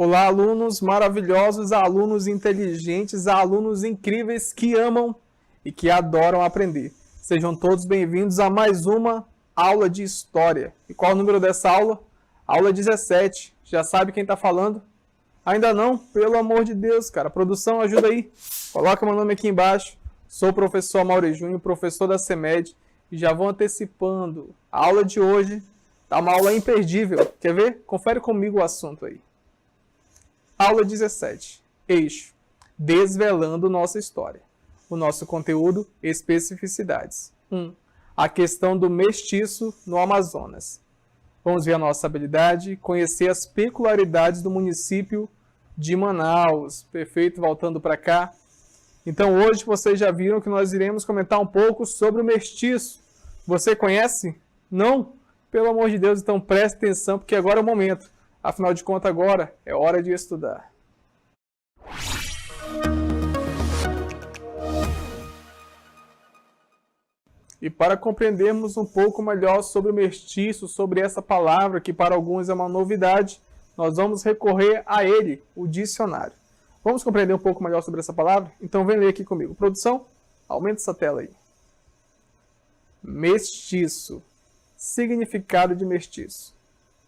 Olá, alunos maravilhosos, alunos inteligentes, alunos incríveis que amam e que adoram aprender. Sejam todos bem-vindos a mais uma aula de História. E qual é o número dessa aula? Aula 17. Já sabe quem está falando? Ainda não? Pelo amor de Deus, cara. Produção, ajuda aí. Coloca meu nome aqui embaixo. Sou o professor Amaury Júnior, professor da CEMED. E já vou antecipando. A aula de hoje tá uma aula imperdível. Quer ver? Confere comigo o assunto aí. Aula 17. Eixo. Desvelando nossa história. O nosso conteúdo, especificidades. 1. A questão do mestiço no Amazonas. Vamos ver a nossa habilidade, conhecer as peculiaridades do município de Manaus. Perfeito, voltando para cá. Então hoje vocês já viram que nós iremos comentar um pouco sobre o mestiço. Você conhece? Não? Pelo amor de Deus, então preste atenção, porque agora é o momento. Afinal de contas, agora é hora de estudar. E para compreendermos um pouco melhor sobre o mestiço, sobre essa palavra que para alguns é uma novidade, nós vamos recorrer a ele, o dicionário. Vamos compreender um pouco melhor sobre essa palavra? Então vem ler aqui comigo. Produção, aumenta essa tela aí. Mestiço. Significado de mestiço.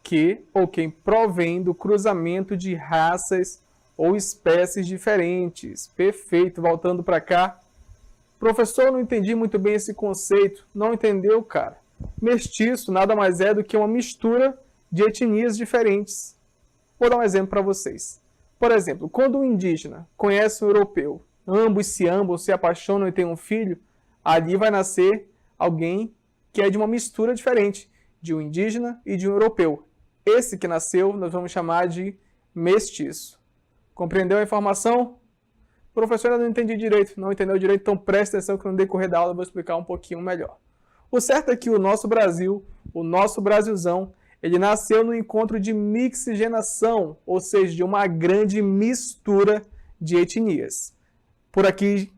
Que ou quem provém do cruzamento de raças ou espécies diferentes. Perfeito, voltando para cá. Professor, não entendi muito bem esse conceito. Não entendeu, cara? Mestiço nada mais é do que uma mistura de etnias diferentes. Vou dar um exemplo para vocês. Por exemplo, quando um indígena conhece um europeu, ambos se apaixonam e têm um filho, ali vai nascer alguém que é de uma mistura diferente, de um indígena e de um europeu. Esse que nasceu, nós vamos chamar de mestiço. Compreendeu a informação? Professor, eu não entendi direito. Não entendeu direito? Então preste atenção que no decorrer da aula eu vou explicar um pouquinho melhor. O certo é que o nosso Brasil, o nosso Brasilzão, ele nasceu no encontro de mixigenação, ou seja, de uma grande mistura de etnias. Por aqui,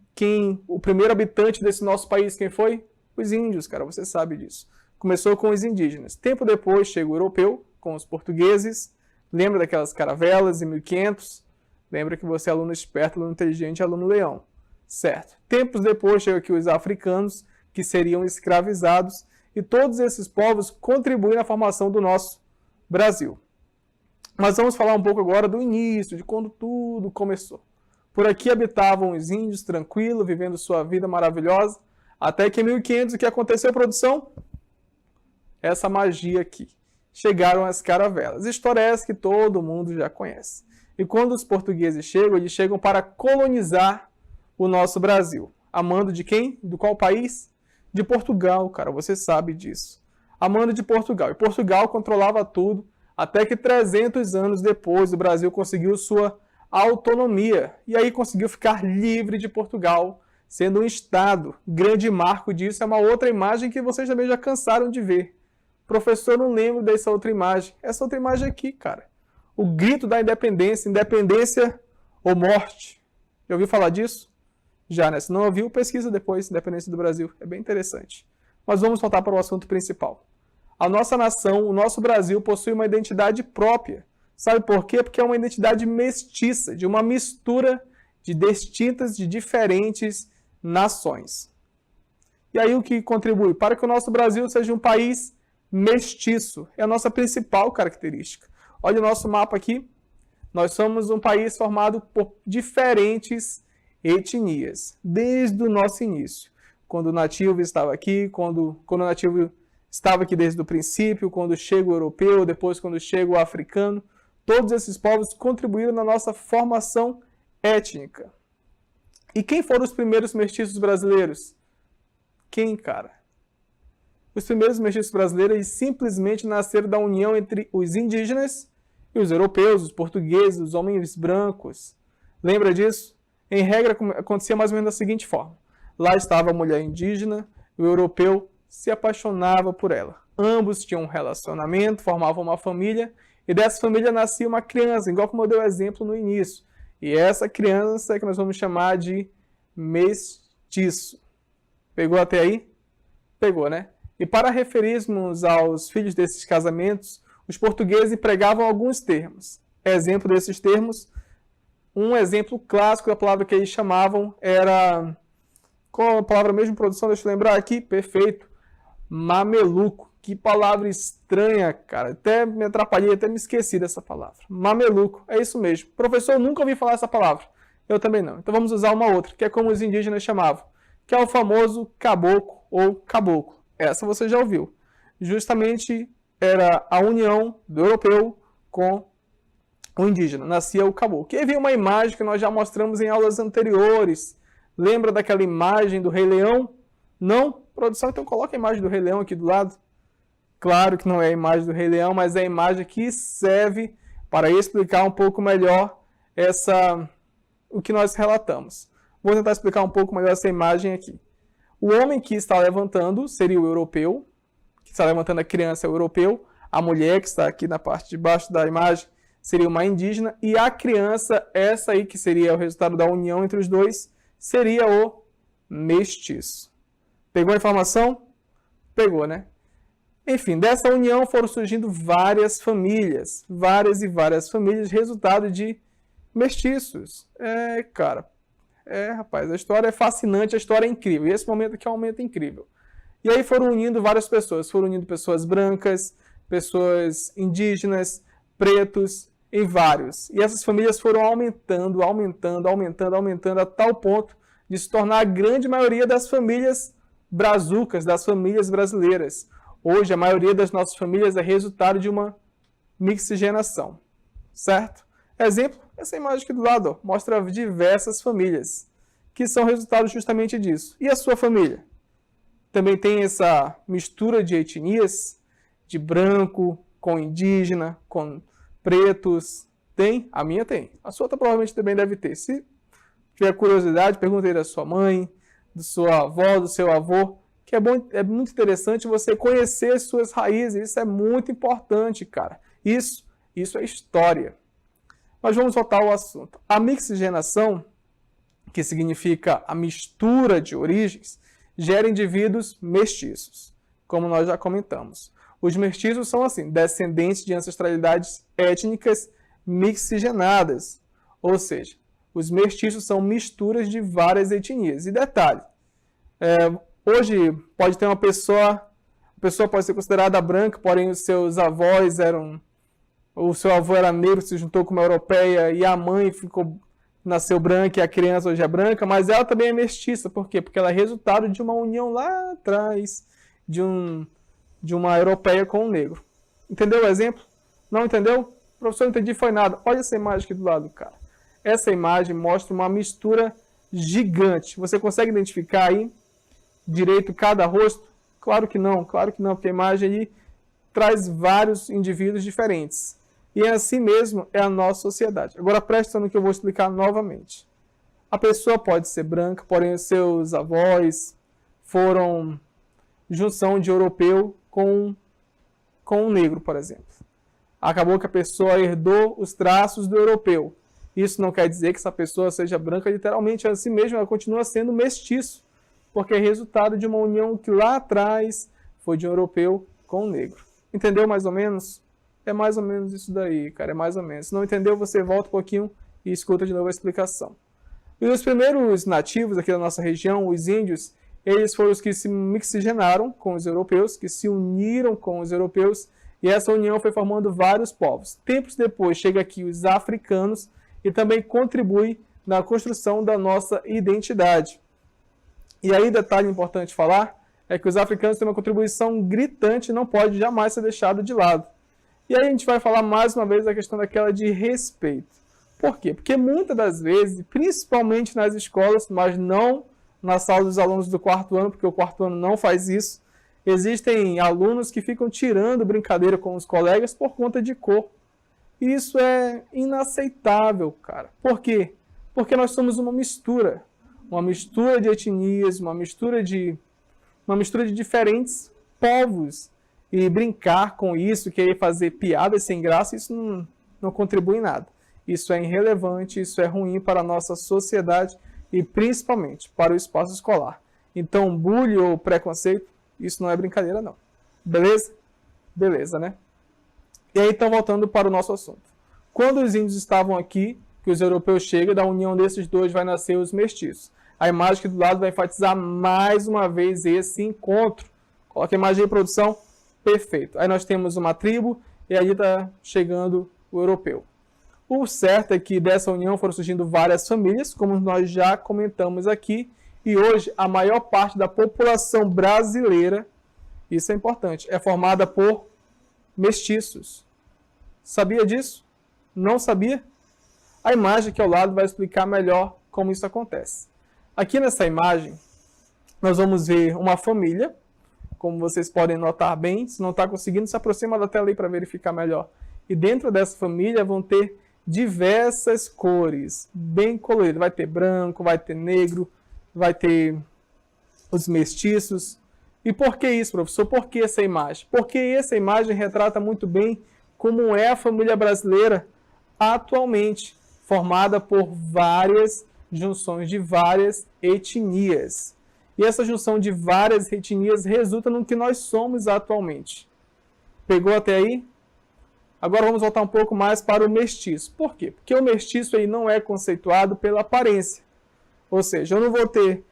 o primeiro habitante desse nosso país, quem foi? Os índios, cara, você sabe disso. Começou com os indígenas. Tempo depois chega o europeu, com os portugueses. Lembra daquelas caravelas em 1500? Lembra que você é aluno esperto, aluno inteligente, aluno leão. Certo. Tempos depois chegam aqui os africanos, que seriam escravizados, e todos esses povos contribuem na formação do nosso Brasil. Mas vamos falar um pouco agora do início, de quando tudo começou. Por aqui habitavam os índios, tranquilos, vivendo sua vida maravilhosa, até que em 1500 o que aconteceu, produção? Essa magia aqui. Chegaram as caravelas. História essa que todo mundo já conhece. E quando os portugueses chegam, eles chegam para colonizar o nosso Brasil. A mando de quem? Do qual país? De Portugal, cara, você sabe disso. A mando de Portugal. E Portugal controlava tudo, até que 300 anos depois o Brasil conseguiu sua autonomia. E aí conseguiu ficar livre de Portugal, sendo um Estado. Grande marco disso é uma outra imagem que vocês também já cansaram de ver. Professor, não lembro dessa outra imagem. Essa outra imagem aqui, cara. O grito da independência. Independência ou morte. Já ouviu falar disso? Já, né? Se não ouviu, pesquisa depois. Independência do Brasil. É bem interessante. Mas vamos voltar para o assunto principal. A nossa nação, o nosso Brasil, possui uma identidade própria. Sabe por quê? Porque é uma identidade mestiça, de uma mistura de distintas, de diferentes nações. E aí o que contribui? Para que o nosso Brasil seja um país mestiço. É a nossa principal característica. Olha o nosso mapa aqui. Nós somos um país formado por diferentes etnias, desde o nosso início. Quando o nativo estava aqui, quando o nativo estava aqui desde o princípio, quando chega o europeu, depois quando chega o africano, todos esses povos contribuíram na nossa formação étnica. E quem foram os primeiros mestiços brasileiros? Quem, cara? Os primeiros mestiços brasileiros simplesmente nasceram da união entre os indígenas e os europeus, os portugueses, os homens brancos. Lembra disso? Em regra, acontecia mais ou menos da seguinte forma. Lá estava a mulher indígena e o europeu se apaixonava por ela. Ambos tinham um relacionamento, formavam uma família e dessa família nascia uma criança, igual como eu dei o exemplo no início. E essa criança é que nós vamos chamar de mestiço. Pegou até aí? Pegou, né? E para referirmos aos filhos desses casamentos, os portugueses empregavam alguns termos. exemplo desses termos. Um exemplo clássico da palavra que eles chamavam era... Qual a palavra mesmo, produção? Deixa eu lembrar aqui. Perfeito. Mameluco. Que palavra estranha, cara. Até me atrapalhei, até me esqueci dessa palavra. Mameluco. É isso mesmo. Professor, eu nunca ouvi falar essa palavra. Eu também não. Então vamos usar uma outra, que é como os indígenas chamavam, que é o famoso caboclo ou caboclo. Essa você já ouviu. Justamente era a união do europeu com o indígena. Nascia o caboclo. E aí vem uma imagem que nós já mostramos em aulas anteriores. Lembra daquela imagem do Rei Leão? Não? Produção, então coloca a imagem do Rei Leão aqui do lado. Claro que não é a imagem do Rei Leão, mas é a imagem que serve para explicar um pouco melhor o que nós relatamos. Vou tentar explicar um pouco melhor essa imagem aqui. O homem que está levantando seria o europeu, que está levantando a criança é o europeu, a mulher que está aqui na parte de baixo da imagem seria uma indígena, e a criança, essa aí que seria o resultado da união entre os dois, seria o mestiço. Pegou a informação? Pegou, né? Enfim, dessa união foram surgindo várias famílias, várias e várias famílias, resultado de mestiços. Rapaz, a história é fascinante, a história é incrível. E esse momento aqui é um momento incrível. E aí foram unindo várias pessoas. Foram unindo pessoas brancas, pessoas indígenas, pretos, em vários. E essas famílias foram aumentando, aumentando, aumentando, aumentando, a tal ponto de se tornar a grande maioria das famílias brazucas, das famílias brasileiras. Hoje, a maioria das nossas famílias é resultado de uma mixigenação. Certo? Exemplo, essa imagem aqui do lado, ó, mostra diversas famílias que são resultado justamente disso. E a sua família? Também tem essa mistura de etnias, de branco com indígena, com pretos. Tem? A minha tem. A sua provavelmente também deve ter. Se tiver curiosidade, pergunta aí da sua mãe, da sua avó, do seu avô, que é muito interessante você conhecer as suas raízes. Isso é muito importante, cara. Isso é história. Mas vamos voltar ao assunto. A mixigenação, que significa a mistura de origens, gera indivíduos mestiços, como nós já comentamos. Os mestiços são, assim, descendentes de ancestralidades étnicas mixigenadas, ou seja, os mestiços são misturas de várias etnias. E detalhe, hoje pode ter a pessoa pode ser considerada branca, porém os seus avós o seu avô era negro, se juntou com uma europeia e a mãe nasceu branca e a criança hoje é branca, mas ela também é mestiça. Por quê? Porque ela é resultado de uma união lá atrás de uma europeia com um negro. Entendeu o exemplo? Não entendeu? Professor, não entendi, foi nada. Olha essa imagem aqui do lado, cara. Essa imagem mostra uma mistura gigante. Você consegue identificar aí direito cada rosto? Claro que não, porque a imagem aí traz vários indivíduos diferentes. E assim mesmo é a nossa sociedade. Agora presta atenção no que eu vou explicar novamente. A pessoa pode ser branca, porém os seus avós foram junção de europeu com um negro, por exemplo. Acabou que a pessoa herdou os traços do europeu. Isso não quer dizer que essa pessoa seja branca literalmente, assim mesmo ela continua sendo mestiço, porque é resultado de uma união que lá atrás foi de um europeu com um negro. Entendeu mais ou menos? É mais ou menos isso daí, cara, é mais ou menos. Se não entendeu, você volta um pouquinho e escuta de novo a explicação. E os primeiros nativos aqui da nossa região, os índios, eles foram os que se mixigenaram com os europeus, que se uniram com os europeus, e essa união foi formando vários povos. Tempos depois, chega aqui os africanos e também contribui na construção da nossa identidade. E aí, detalhe importante falar, é que os africanos têm uma contribuição gritante e não pode jamais ser deixado de lado. E aí a gente vai falar mais uma vez da questão daquela de respeito. Por quê? Porque muitas das vezes, principalmente nas escolas, mas não na sala dos alunos do quarto ano, porque o quarto ano não faz isso, existem alunos que ficam tirando brincadeira com os colegas por conta de cor. E isso é inaceitável, cara. Por quê? Porque nós somos uma mistura de etnias, uma mistura de diferentes povos. E brincar com isso, querer fazer piadas sem graça, isso não contribui em nada. Isso é irrelevante, isso é ruim para a nossa sociedade e principalmente para o espaço escolar. Então, bullying ou preconceito, isso não é brincadeira não. Beleza? Beleza, né? E aí, então, voltando para o nosso assunto. Quando os índios estavam aqui, que os europeus chegam, da união desses dois vai nascer os mestiços. A imagem aqui do lado vai enfatizar mais uma vez esse encontro. Coloca a imagem em produção. Perfeito. Aí nós temos uma tribo e ali está chegando o europeu. O certo é que dessa união foram surgindo várias famílias, como nós já comentamos aqui, e hoje a maior parte da população brasileira, isso é importante, é formada por mestiços. Sabia disso? Não sabia? A imagem aqui ao lado vai explicar melhor como isso acontece. Aqui nessa imagem, nós vamos ver uma família, como vocês podem notar bem, se não está conseguindo, se aproxima da tela aí para verificar melhor. E dentro dessa família vão ter diversas cores, bem coloridas. Vai ter branco, vai ter negro, vai ter os mestiços. E por que isso, professor? Por que essa imagem? Porque essa imagem retrata muito bem como é a família brasileira atualmente, formada por várias junções de várias etnias. E essa junção de várias etnias resulta no que nós somos atualmente. Pegou até aí? Agora vamos voltar um pouco mais para o mestiço. Por quê? Porque o mestiço aí não é conceituado pela aparência. Ou seja, eu não vou ter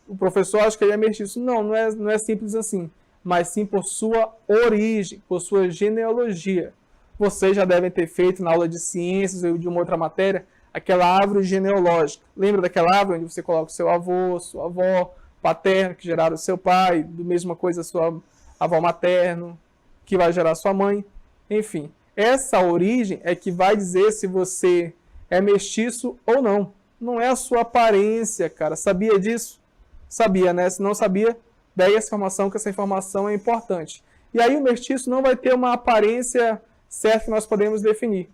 o professor acha que ele é mestiço. Não é simples assim. Mas sim por sua origem, por sua genealogia. Vocês já devem ter feito na aula de ciências ou de uma outra matéria aquela árvore genealógica. Lembra daquela árvore onde você coloca o seu avô, sua avó paterna, que geraram o seu pai, do mesma coisa sua avó materna, que vai gerar sua mãe. Enfim, essa origem é que vai dizer se você é mestiço ou não. Não é a sua aparência, cara. Sabia disso? Sabia, né? Se não sabia, pegue essa informação, que essa informação é importante. E aí o mestiço não vai ter uma aparência certa que nós podemos definir.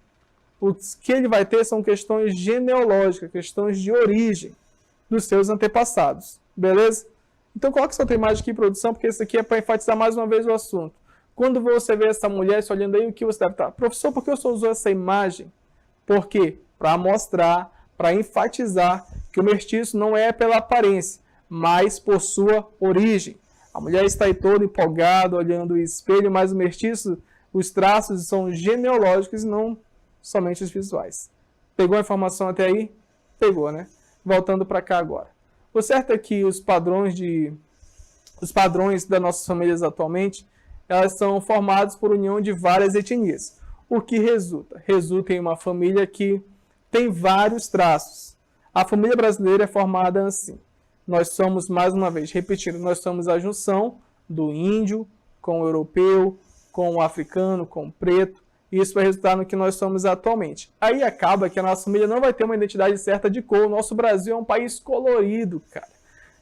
O que ele vai ter são questões genealógicas, questões de origem dos seus antepassados. Beleza? Então coloque essa outra imagem aqui em produção, porque isso aqui é para enfatizar mais uma vez o assunto. Quando você vê essa mulher se olhando aí, o que você deve estar? Professor, por que eu só usou essa imagem? Por quê? Para mostrar, para enfatizar que o mestiço não é pela aparência, mas por sua origem. A mulher está aí toda empolgada, olhando o espelho, mas o mestiço, os traços são genealógicos e não somente os visuais. Pegou a informação até aí? Pegou, né? Voltando para cá agora. O certo é que os padrões das nossas famílias atualmente, elas são formadas por união de várias etnias. O que resulta? Resulta em uma família que tem vários traços. A família brasileira é formada assim. Nós somos, mais uma vez, repetindo, nós somos a junção do índio com o europeu, com o africano, com o preto. E isso vai resultar no que nós somos atualmente. Aí acaba que a nossa família não vai ter uma identidade certa de cor. O nosso Brasil é um país colorido, cara.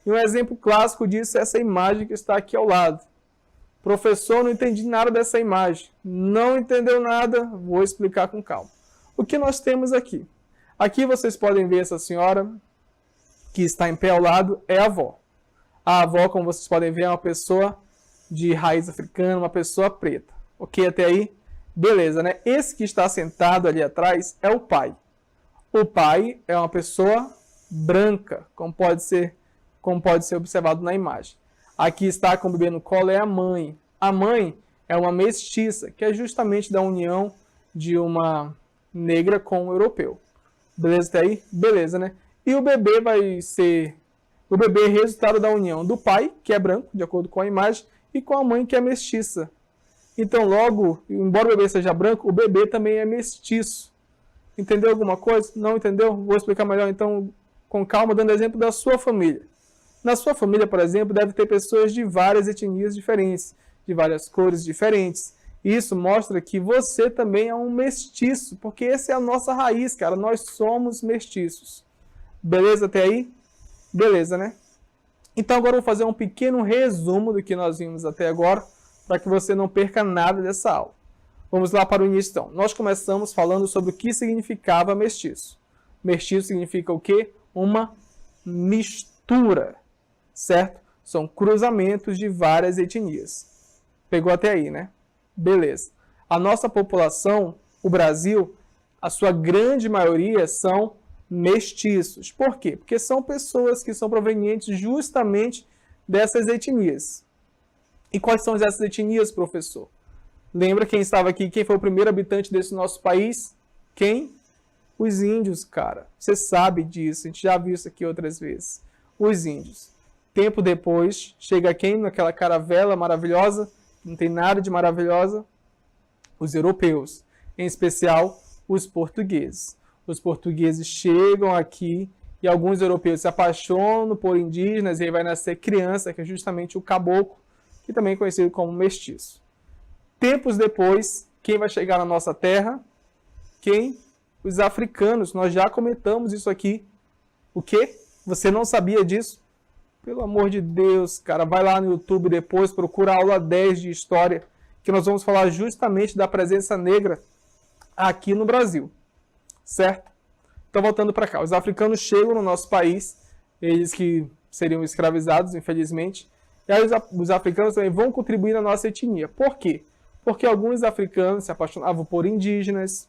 E um exemplo clássico disso é essa imagem que está aqui ao lado. Professor, não entendi nada dessa imagem. Não entendeu nada? Vou explicar com calma. O que nós temos aqui? Aqui vocês podem ver essa senhora que está em pé ao lado, é a avó. A avó, como vocês podem ver, é uma pessoa de raiz africana, uma pessoa preta. Ok até aí? Beleza, né? Esse que está sentado ali atrás é o pai. O pai é uma pessoa branca, como pode ser observado na imagem. Aqui está com o bebê no colo é a mãe. A mãe é uma mestiça, que é justamente da união de uma negra com um europeu. Beleza até aí? Beleza, né? E o bebê vai ser... O bebê é resultado da união do pai, que é branco, de acordo com a imagem, e com a mãe, que é mestiça. Então, logo, embora o bebê seja branco, o bebê também é mestiço. Entendeu alguma coisa? Não entendeu? Vou explicar melhor, então, com calma, dando exemplo da sua família. Na sua família, por exemplo, deve ter pessoas de várias etnias diferentes, de várias cores diferentes. Isso mostra que você também é um mestiço, porque essa é a nossa raiz, cara. Nós somos mestiços. Beleza até aí? Beleza, né? Então agora eu vou fazer um pequeno resumo do que nós vimos até agora, para que você não perca nada dessa aula. Vamos lá para o início, então. Nós começamos falando sobre o que significava mestiço. Mestiço significa o quê? Uma mistura, certo? São cruzamentos de várias etnias. Pegou até aí, né? Beleza. A nossa população, o Brasil, a sua grande maioria são mestiços. Por quê? Porque são pessoas que são provenientes justamente dessas etnias. E quais são essas etnias, professor? Lembra quem estava aqui, quem foi o primeiro habitante desse nosso país? Quem? Os índios, cara. Você sabe disso, a gente já viu isso aqui outras vezes. Os índios. Tempo depois, chega quem naquela caravela maravilhosa? Não tem nada de maravilhosa. Os europeus, em especial os portugueses. Os portugueses chegam aqui e alguns europeus se apaixonam por indígenas e aí vai nascer criança, que é justamente o caboclo, que também é conhecido como mestiço. Tempos depois, quem vai chegar na nossa terra? Quem? Os africanos. Nós já comentamos isso aqui. O quê? Você não sabia disso? Pelo amor de Deus, cara, vai lá no YouTube depois, procura a aula 10 de História, que nós vamos falar justamente da presença negra aqui no Brasil, certo? Então, voltando para cá, os africanos chegam no nosso país, eles que seriam escravizados, infelizmente, e aí os africanos também vão contribuir na nossa etnia. Por quê? Porque alguns africanos se apaixonavam por indígenas,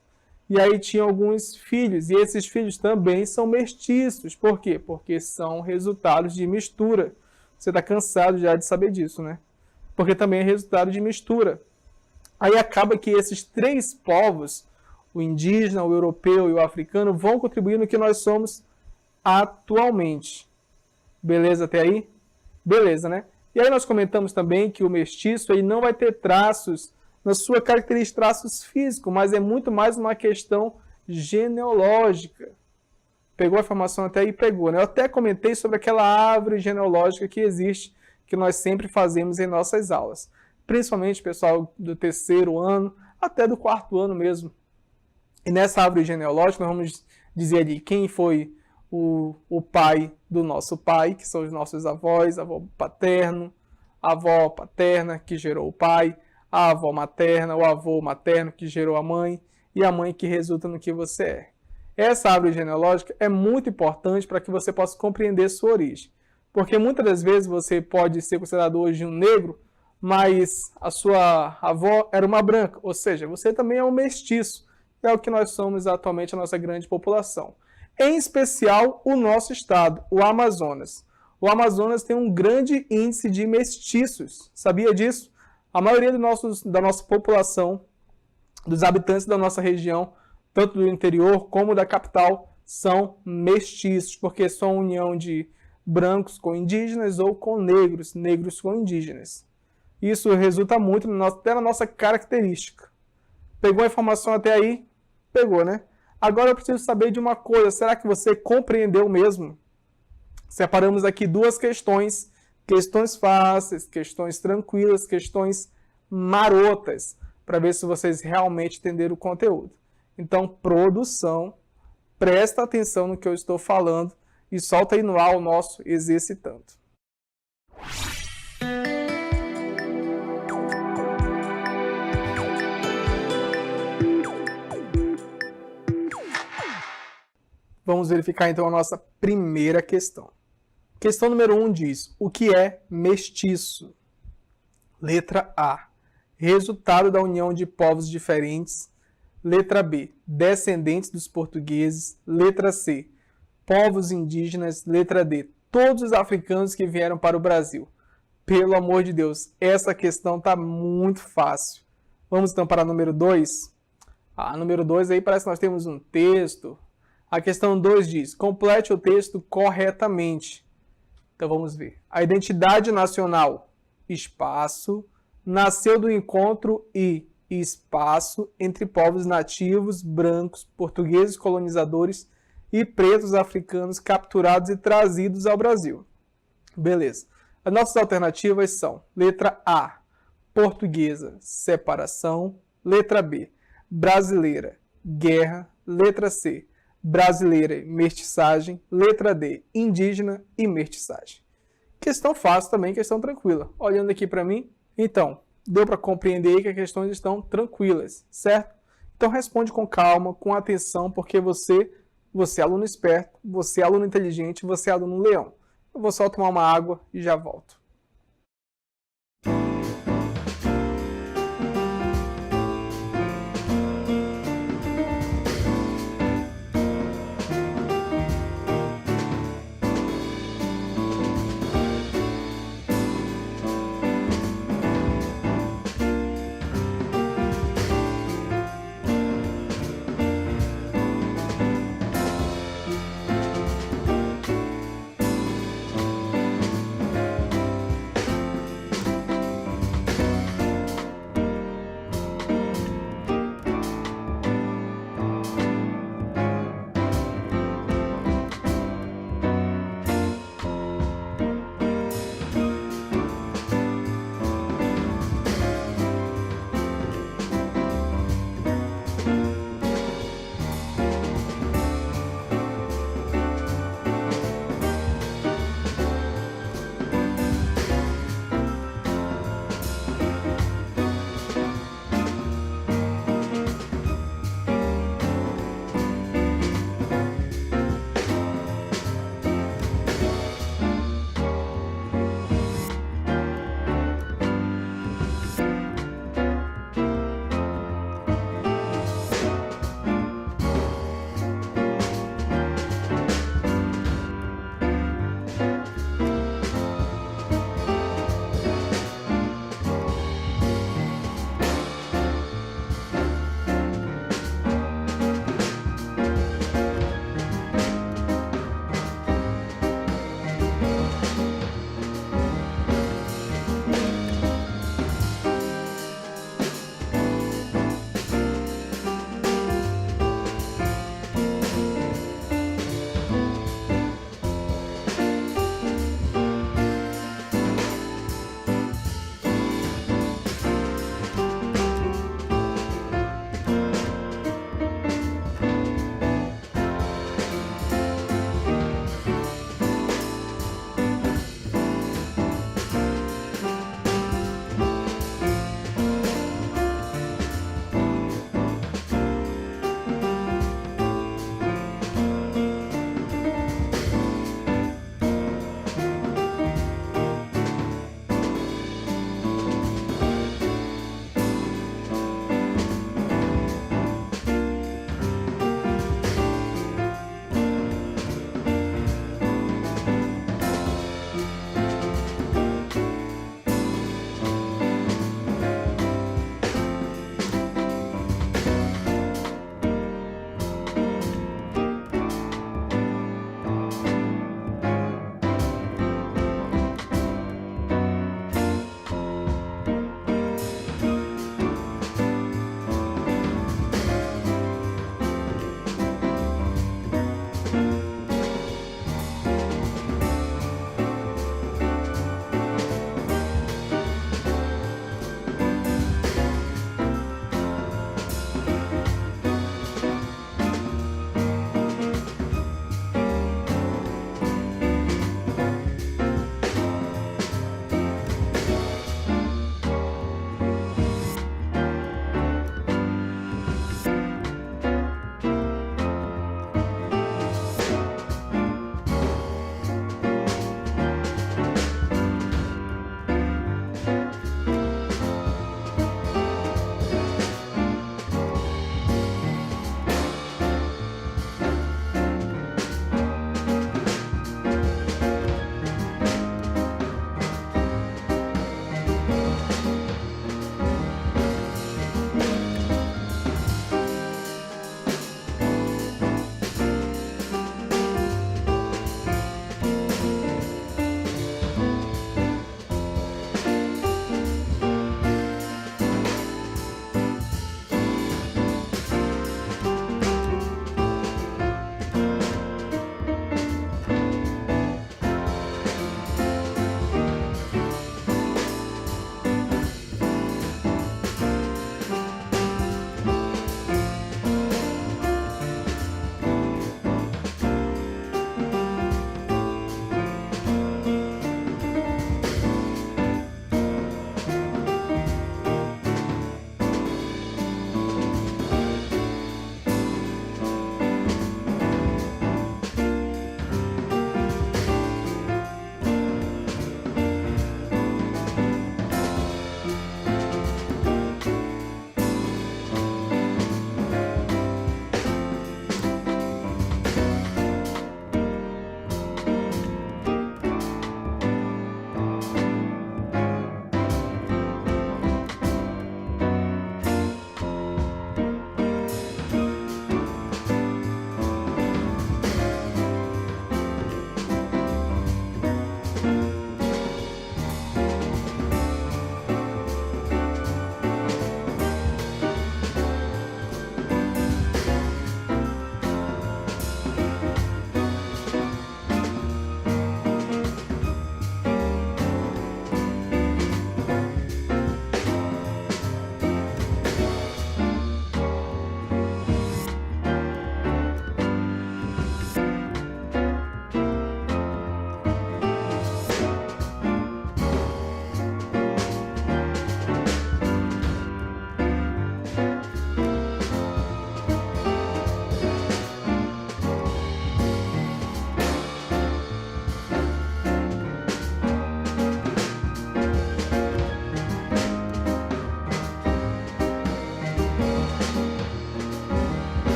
e aí tinham alguns filhos, e esses filhos também são mestiços. Por quê? Porque são resultados de mistura. Você está cansado já de saber disso, né? Porque também é resultado de mistura. Aí acaba que esses três povos, o indígena, o europeu e o africano, vão contribuir no que nós somos atualmente. Beleza até aí? Beleza, né? E aí nós comentamos também que o mestiço ele não vai ter traços na sua característica, traços físicos, mas é muito mais uma questão genealógica. Pegou a informação até aí? Pegou, né? Eu até comentei sobre aquela árvore genealógica que existe, que nós sempre fazemos em nossas aulas. Principalmente pessoal do terceiro ano, até do quarto ano mesmo. E nessa árvore genealógica nós vamos dizer ali quem foi o pai do nosso pai, que são os nossos avós, avô paterno, a avó paterna, que gerou o pai, a avó materna, o avô materno que gerou a mãe e a mãe que resulta no que você é. Essa árvore genealógica é muito importante para que você possa compreender sua origem. Porque muitas das vezes você pode ser considerado hoje um negro, mas a sua avó era uma branca, ou seja, você também é um mestiço. É o que nós somos atualmente, a nossa grande população. Em especial o nosso estado, o Amazonas. O Amazonas tem um grande índice de mestiços. Sabia disso? A maioria da nossa população, dos habitantes da nossa região, tanto do interior como da capital, são mestiços, porque são a união de brancos com indígenas ou com negros, negros com indígenas. Isso resulta muito até na nossa característica. Pegou a informação até aí? Pegou, né? Agora eu preciso saber de uma coisa, será que você compreendeu mesmo? Separamos aqui duas questões. Questões fáceis, questões tranquilas, questões marotas, para ver se vocês realmente entenderam o conteúdo. Então, produção, presta atenção no que eu estou falando e solta aí no ar o nosso exercitando. Vamos verificar então a nossa primeira questão. Questão número 1 diz, o que é mestiço? Letra A, resultado da união de povos diferentes. Letra B, descendentes dos portugueses. Letra C, povos indígenas. Letra D, todos os africanos que vieram para o Brasil. Pelo amor de Deus, essa questão está muito fácil. Vamos então para a número 2? Número 2 aí parece que nós temos um texto. A questão 2 diz, complete o texto corretamente. Então vamos ver. A identidade nacional, espaço, nasceu do encontro e espaço entre povos nativos, brancos, portugueses colonizadores e pretos africanos capturados e trazidos ao Brasil. Beleza. As nossas alternativas são, letra A, portuguesa, separação. Letra B, brasileira, guerra. Letra C, brasileira e mestiçagem. Letra D, indígena e mestiçagem. Questão fácil também, questão tranquila. Olhando aqui para mim, então, deu para compreender que as questões estão tranquilas, certo? Então responde com calma, com atenção, porque você é aluno esperto, você é aluno inteligente, você é aluno leão. Eu vou só tomar uma água e já volto.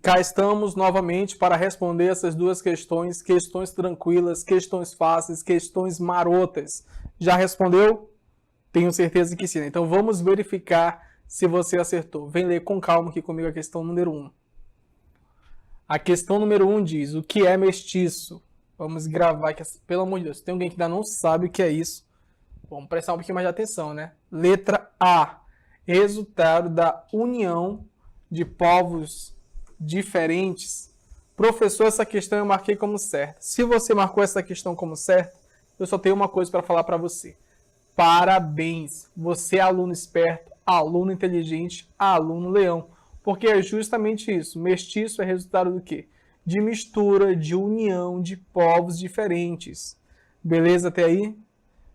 Cá estamos novamente para responder essas duas questões, questões tranquilas, questões fáceis, questões marotas. Já respondeu? Tenho certeza que sim. Então vamos verificar se você acertou. Vem ler com calma aqui comigo a questão número 1. A questão número 1 diz, o que é mestiço? Vamos gravar aqui, pelo amor de Deus, tem alguém que ainda não sabe o que é isso. Vamos prestar um pouquinho mais de atenção, né? Letra A, resultado da união de povos diferentes. Professor, essa questão eu marquei como certa. Se você marcou essa questão como certa, eu só tenho uma coisa para falar para você. Parabéns! Você é aluno esperto, aluno inteligente, aluno leão. Porque é justamente isso. Mestiço é resultado do quê? De mistura, de união de povos diferentes. Beleza até aí?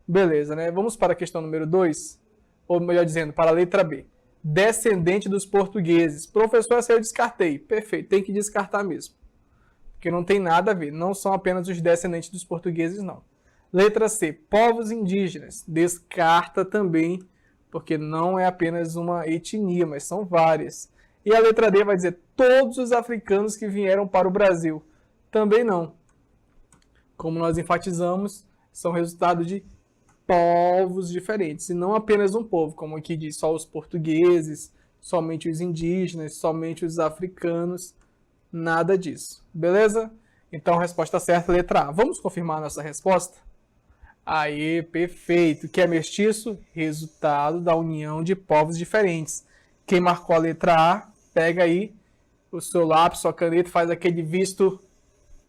Beleza, né? Vamos para a questão número 2. Ou melhor dizendo, para a letra B. Descendente dos portugueses. Professor, essa eu descartei. Perfeito, tem que descartar mesmo. Porque não tem nada a ver. Não são apenas os descendentes dos portugueses, não. Letra C. Povos indígenas. Descarta também, porque não é apenas uma etnia, mas são várias. E a letra D vai dizer todos os africanos que vieram para o Brasil. Também não. Como nós enfatizamos, são resultado de povos diferentes, e não apenas um povo, como aqui diz só os portugueses, somente os indígenas, somente os africanos, nada disso. Beleza? Então, resposta certa, letra A. Vamos confirmar a nossa resposta? Aê, perfeito. Que é mestiço? Resultado da união de povos diferentes. Quem marcou a letra A, pega aí o seu lápis, sua caneta e faz aquele visto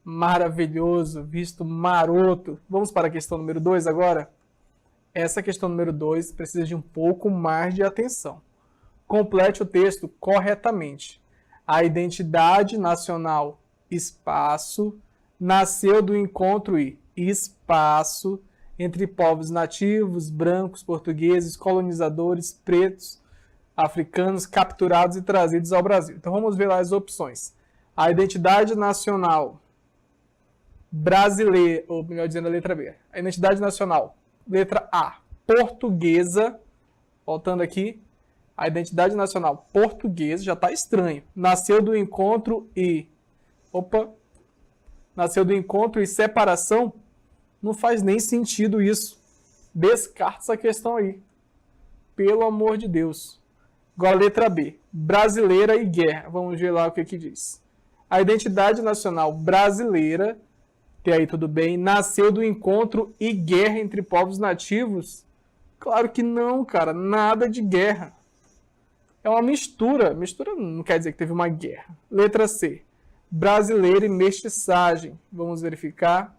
maravilhoso, visto maroto. Vamos para a questão número 2 agora? Essa questão número 2 precisa de um pouco mais de atenção. Complete o texto corretamente. A identidade nacional, espaço, nasceu do encontro e espaço entre povos nativos, brancos, portugueses, colonizadores, pretos, africanos, capturados e trazidos ao Brasil. Então vamos ver lá as opções. A identidade nacional brasileira, ou melhor dizendo, a letra B. A identidade nacional, letra A, portuguesa. Voltando aqui, a identidade nacional portuguesa, já está estranho. Nasceu do encontro e... Nasceu do encontro e separação? Não faz nem sentido isso. Descarta essa questão aí. Pelo amor de Deus. Agora, letra B, brasileira e guerra. Vamos ver lá o que diz. A identidade nacional brasileira, até aí tudo bem, nasceu do encontro e guerra entre povos nativos? Claro que não, cara. Nada de guerra. É uma mistura. Mistura não quer dizer que teve uma guerra. Letra C, brasileira e mestiçagem. Vamos verificar.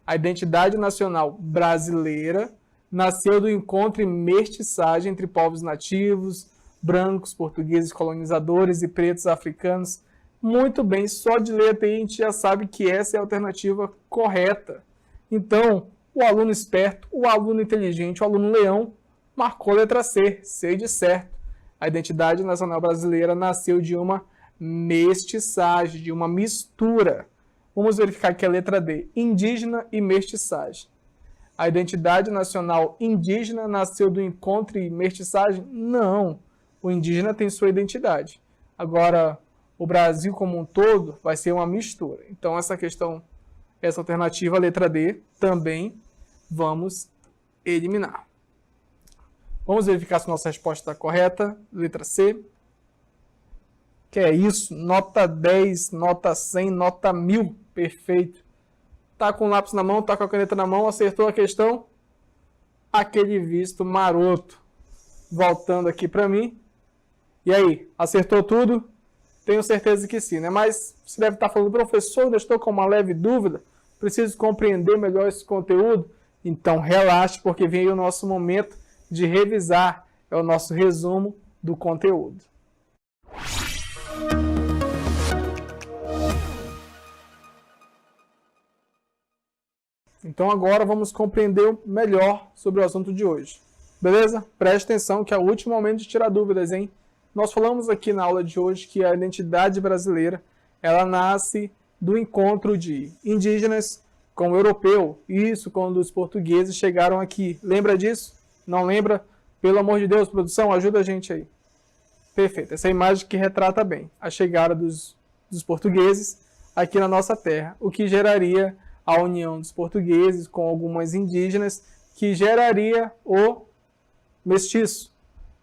A identidade nacional brasileira nasceu do encontro e mestiçagem entre povos nativos, brancos, portugueses, colonizadores e pretos africanos. Muito bem, só de ler até a gente já sabe que essa é a alternativa correta. Então, o aluno esperto, o aluno inteligente, o aluno leão, marcou a letra C, C de certo. A identidade nacional brasileira nasceu de uma mestiçagem, de uma mistura. Vamos verificar aqui a letra D, indígena e mestiçagem. A identidade nacional indígena nasceu do encontro e mestiçagem? Não, o indígena tem sua identidade. Agora, o Brasil como um todo vai ser uma mistura. Então, essa questão, essa alternativa, a letra D, também vamos eliminar. Vamos verificar se nossa resposta está correta. Letra C. Que é isso? Nota 10, nota 100, nota 1000. Perfeito. Tá com o lápis na mão, tá com a caneta na mão, acertou a questão? Aquele visto maroto. Voltando aqui para mim. E aí, acertou tudo? Tenho certeza que sim, né? Mas você deve estar falando, professor, eu estou com uma leve dúvida, preciso compreender melhor esse conteúdo. Então relaxe, porque vem aí o nosso momento de revisar, é o nosso resumo do conteúdo. Então agora vamos compreender melhor sobre o assunto de hoje. Beleza? Preste atenção que é o último momento de tirar dúvidas, hein? Nós falamos aqui na aula de hoje que a identidade brasileira, ela nasce do encontro de indígenas com o europeu. Isso quando os portugueses chegaram aqui. Lembra disso? Não lembra? Pelo amor de Deus, produção, ajuda a gente aí. Perfeito. Essa imagem que retrata bem a chegada dos dos portugueses aqui na nossa terra, o que geraria a união dos portugueses com algumas indígenas, que geraria o mestiço.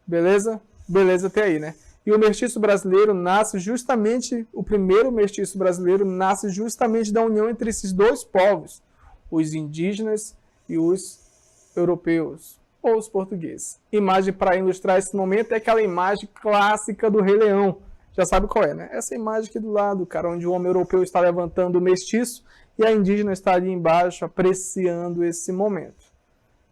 Beleza? Beleza até aí, né? E o mestiço brasileiro nasce justamente, o primeiro mestiço brasileiro nasce justamente da união entre esses dois povos, os indígenas e os europeus, ou os portugueses. Imagem para ilustrar esse momento é aquela imagem clássica do Rei Leão. Já sabe qual é, né? Essa imagem aqui do lado, cara, onde o homem europeu está levantando o mestiço e a indígena está ali embaixo apreciando esse momento.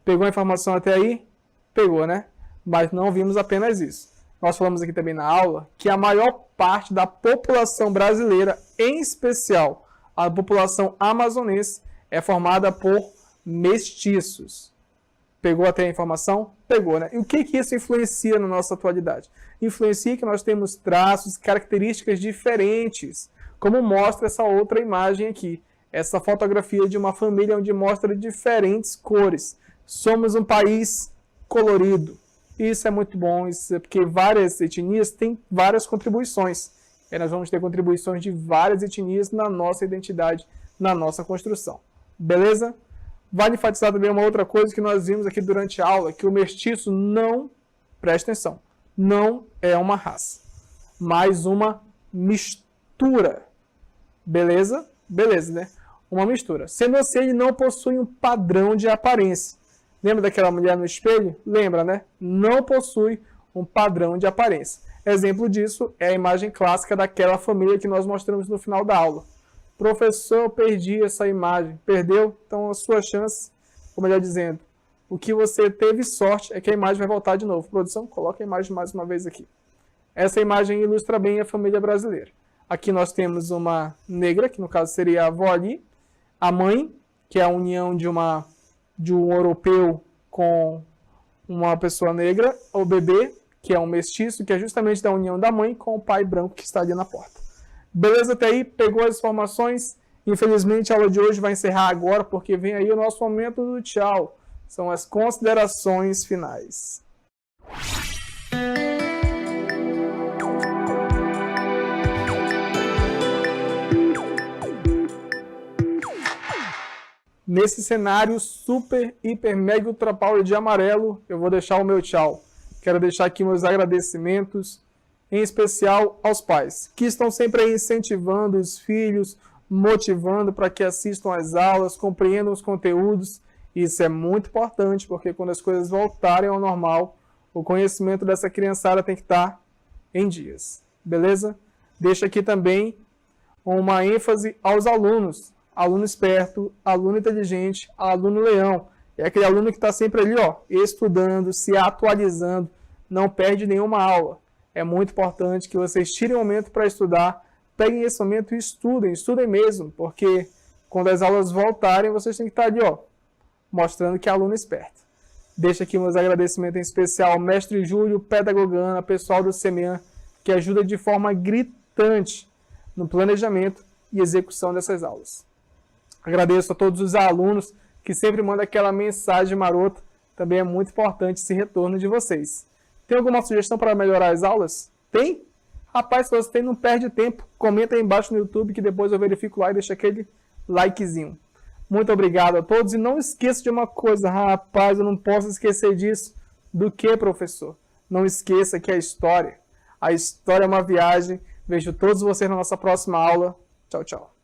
Pegou a informação até aí? Pegou, né? Mas não vimos apenas isso. Nós falamos aqui também na aula que a maior parte da população brasileira, em especial a população amazonense, é formada por mestiços. Pegou até a informação? Pegou, né? E o que isso influencia na nossa atualidade? Influencia que nós temos traços, características diferentes, como mostra essa outra imagem aqui. Essa fotografia de uma família onde mostra diferentes cores. Somos um país colorido. Isso é muito bom, isso é porque várias etnias têm várias contribuições. E nós vamos ter contribuições de várias etnias na nossa identidade, na nossa construção. Beleza? Vale enfatizar também uma outra coisa que nós vimos aqui durante a aula, que o mestiço não, presta atenção, não é uma raça, mas uma mistura. Beleza? Beleza, né? Uma mistura. Sendo assim, ele não possui um padrão de aparência. Lembra daquela mulher no espelho? Lembra, né? Não possui um padrão de aparência. Exemplo disso é a imagem clássica daquela família que nós mostramos no final da aula. Professor, eu perdi essa imagem. Perdeu? Então a sua chance, ou melhor dizendo, o que você teve sorte é que a imagem vai voltar de novo. Produção, coloca a imagem mais uma vez aqui. Essa imagem ilustra bem a família brasileira. Aqui nós temos uma negra, que no caso seria a avó ali, a mãe, que é a união de um europeu com uma pessoa negra, o bebê, que é um mestiço, que é justamente da união da mãe com o pai branco que está ali na porta. Beleza até aí? Pegou as informações? Infelizmente a aula de hoje vai encerrar agora, porque vem aí o nosso momento do tchau. São as considerações finais. Nesse cenário super, hiper, mega, ultra power de amarelo, eu vou deixar o meu tchau. Quero deixar aqui meus agradecimentos, em especial aos pais, que estão sempre aí incentivando os filhos, motivando para que assistam às aulas, compreendam os conteúdos. Isso é muito importante, porque quando as coisas voltarem ao normal, o conhecimento dessa criançada tem que estar em dias. Beleza? Deixo aqui também uma ênfase aos alunos. Aluno esperto, aluno inteligente, aluno leão. É aquele aluno que está sempre ali, ó, estudando, se atualizando, não perde nenhuma aula. É muito importante que vocês tirem um momento para estudar, peguem esse momento e estudem mesmo, porque quando as aulas voltarem, vocês têm que estar ali, ó, mostrando que é aluno esperto. Deixo aqui meus agradecimentos em especial ao mestre Júlio, pedagogana, pessoal do SEMEAN, que ajuda de forma gritante no planejamento e execução dessas aulas. Agradeço a todos os alunos que sempre mandam aquela mensagem marota. Também é muito importante esse retorno de vocês. Tem alguma sugestão para melhorar as aulas? Tem? Rapaz, se você tem, não perde tempo. Comenta aí embaixo no YouTube que depois eu verifico lá e deixo aquele likezinho. Muito obrigado a todos. E não esqueça de uma coisa, rapaz, eu não posso esquecer disso. Do que, professor? Não esqueça que a história é uma viagem. Vejo todos vocês na nossa próxima aula. Tchau, tchau.